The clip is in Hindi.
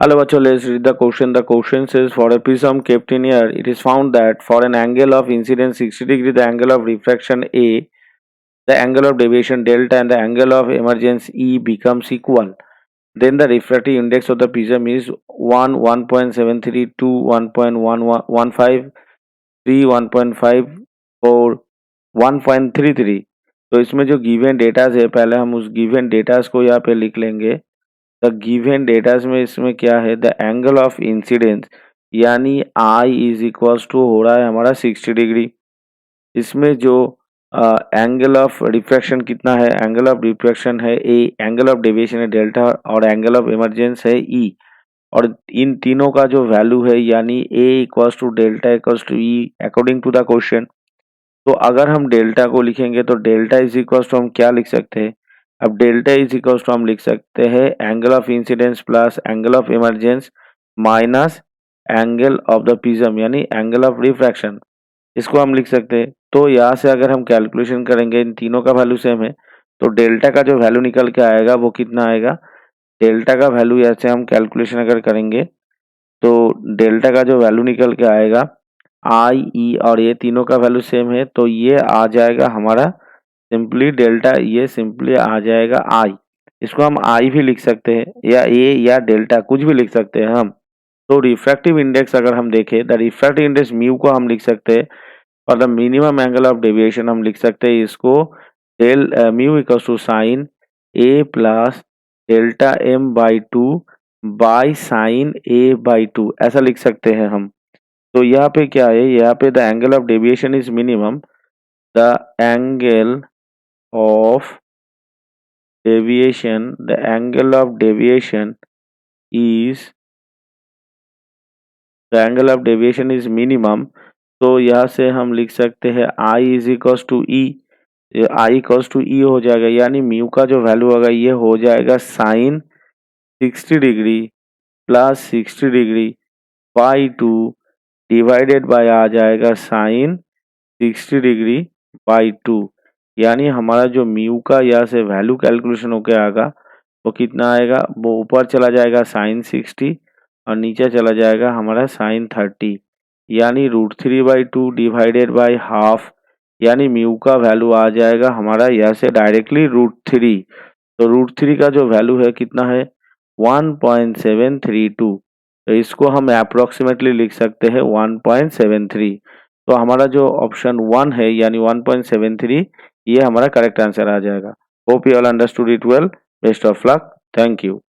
Hello, bachcho, let's read the question. The question says, for a prism kept in air, it is found that for an angle of incidence 60 degree, the angle of refraction A, the angle of deviation delta, and the angle of emergence E becomes equal. Then the refractive index of the prism is 1, 1.73, 2, 1.15, 3, 1.5, 4, 1.33. तो इसमें जो गिवन डेटाज है, पहले हम उस गिवन डेटाज को यहाँ पे लिख लेंगे। द गिवन डेटाज में इसमें क्या है, द एंगल ऑफ इंसिडेंस यानी आई इज इक्वल्स टू हो रहा है हमारा 60 डिग्री। इसमें जो एंगल ऑफ रिफ्रैक्शन कितना है, एंगल ऑफ रिफ्रैक्शन है ए, एंगल ऑफ डेविएशन है डेल्टा, और एंगल ऑफ इमरजेंस है ई। और इन तीनों का जो वैल्यू है यानी A equals to delta equals to E according to the question. तो अगर हम डेल्टा को लिखेंगे तो डेल्टा इज इक्वल्स टू हम क्या लिख सकते हैं, अब डेल्टा इज इक्वल्स टू हम लिख सकते हैं angle of incidence plus angle of emergence minus angle of the prism यानी एंगल ऑफ रिफ्रैक्शन, इसको हम लिख सकते हैं। तो यहाँ से अगर हम कैलकुलेशन करेंगे, इन तीनों का वैल्यू सेम है, तो डेल्टा का जो वैल्यू निकल के आएगा वो कितना आएगा, डेल्टा का वैल्यू यहाँ से हम कैलकुलेशन अगर करेंगे तो डेल्टा का जो वैल्यू निकल के आएगा आई ई, और ये तीनों का वैल्यू सेम है, तो ये आ जाएगा हमारा सिंपली डेल्टा, ये सिंपली आ जाएगा आई। इसको हम आई भी लिख सकते हैं या ए या डेल्टा कुछ भी लिख सकते हैं हम। तो रिफ्रैक्टिव इंडेक्स अगर हम देखें, द रिफ्रैक्टिव इंडेक्स म्यू को हम लिख सकते हैं, और the minimum angle of deviation हम लिख सकते हैं इसको del mu equals to sine A plus delta m by two by sine A by two, ऐसा लिख सकते हैं हम। तो यहाँ पे क्या है, यहाँ पे the angle of deviation is minimum, the angle of deviation, the angle of deviation is, the angle of deviation is minimum. तो यहाँ से हम लिख सकते हैं I is equals to E, I equals to E हो जाएगा, यानी म्यू का जो वैल्यू होगा ये हो जाएगा sine 60 degree plus 60 degree by two divided by आ जाएगा साइन 60 डिग्री बाई टू। यानी हमारा जो म्यू का यहाँ से वैल्यू कैलकुलेशन होके आएगा वो कितना आएगा, वो ऊपर चला जाएगा साइन 60 और नीचे चला जाएगा हमारा साइन 30, यानी √3/2 डिवाइडेड बाय हाफ, यानी म्यू का वैल्यू आ जाएगा हमारा यहाँ से डायरेक्टली √3। तो √3 का जो वैल्यू है कितना है 1.732, तो इसको हम अप्रोक्सीमेटली लिख सकते हैं 1.73। तो हमारा जो ऑप्शन 1 है यानी 1.73 ये हमारा करेक्ट आंसर आ जाएगा। Hope you all understood it well. Best of luck, thank you.